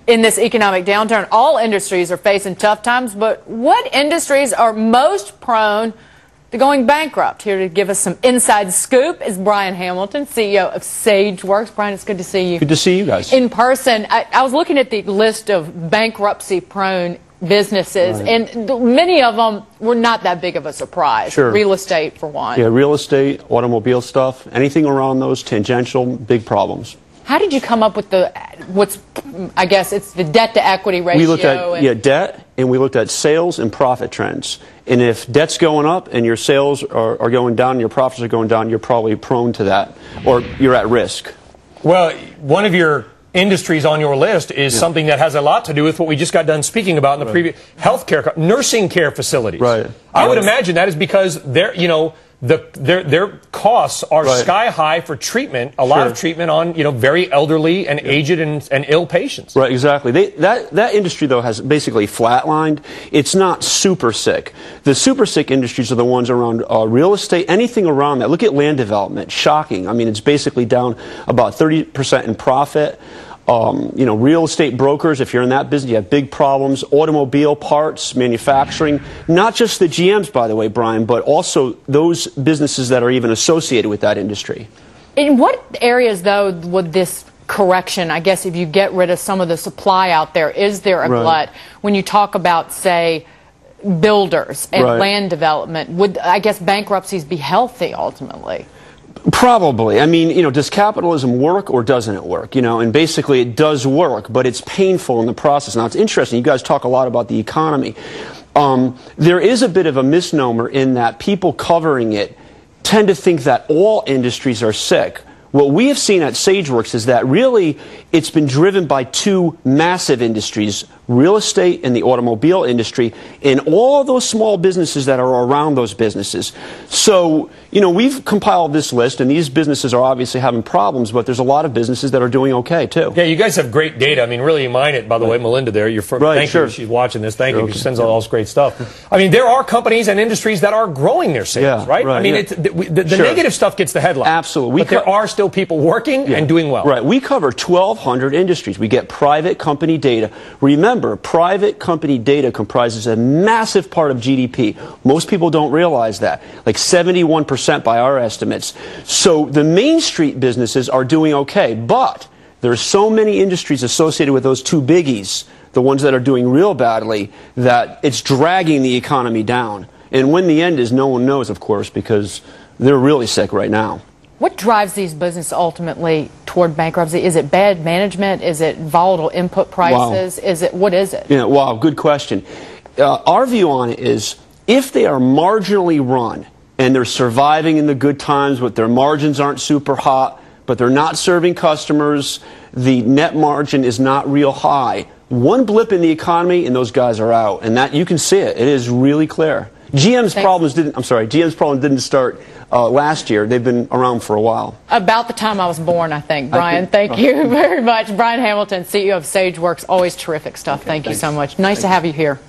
in this economic downturn, all industries are facing tough times, but what industries are most prone to going bankrupt? Here to give us some inside scoop is Brian Hamilton, CEO of Sageworks. Brian, it's good to see you. Good to see you guys. In person. I was looking at the list of bankruptcy-prone businesses, and many of them were not that big of a surprise. Sure. Real estate, for one. Yeah, real estate, automobile stuff, anything around those, tangential, big problems. How did you come up with I guess it's the debt-to-equity ratio? We looked at debt, and we looked at sales and profit trends. And if debt's going up and your sales are going down and your profits are going down, you're probably prone to that, or you're at risk. Well, one of your industries on your list is something that has a lot to do with what we just got done speaking about in the previous healthcare, nursing care facilities. Right. I would imagine that is because they're, their costs are sky high for treatment, a lot of treatment on, very elderly and aged and ill patients. Right, exactly. That industry, though, has basically flatlined. It's not super sick. The super sick industries are the ones around real estate, anything around that. Look at land development. Shocking. I mean, it's basically down about 30% in profit. Real estate brokers, if you're in that business, you have big problems. Automobile parts, manufacturing, not just the GMs, by the way, Brian, but also those businesses that are even associated with that industry. In what areas, though, would this correction, I guess, if you get rid of some of the supply out there, is there a glut? When you talk about, say, builders and land development, would, I guess, bankruptcies be healthy ultimately? Probably. I mean, does capitalism work or doesn't it work? And basically it does work, but it's painful in the process. Now, it's interesting. You guys talk a lot about the economy. There is a bit of a misnomer in that people covering it tend to think that all industries are sick. What we have seen at Sageworks is that really it's been driven by two massive industries, real estate and the automobile industry, and all those small businesses that are around those businesses. So, we've compiled this list, and these businesses are obviously having problems, but there's a lot of businesses that are doing okay, too. Yeah, you guys have great data. I mean, really, you mine it, by the way, Melinda there. Thank you. She's watching this. Thank you. She sends all this great stuff. I mean, there are companies and industries that are growing their sales, right? I mean, the negative stuff gets the headline. Absolutely. But there are still people working and doing well. Right. We cover 1,200 industries. We get private company data. Remember, private company data comprises a massive part of GDP. Most people don't realize that, like 71% by our estimates. So the Main Street businesses are doing okay, but there's so many industries associated with those two biggies, the ones that are doing real badly, that it's dragging the economy down. And when the end is, no one knows, of course, because they're really sick right now. What drives these businesses ultimately toward bankruptcy? Is it bad management? Is it volatile input prices? Wow. What is it? Yeah, wow, good question. Our view on it is if they are marginally run and they're surviving in the good times, but their margins aren't super hot, but they're not serving customers, the net margin is not real high. One blip in the economy and those guys are out, and that you can see it. It is really clear. GM's problems didn't start last year. They've been around for a while. About the time I was born, I think. Brian, thank you very much. Brian Hamilton, CEO of Sageworks. Always terrific stuff. Thank you so much. Nice to have you here.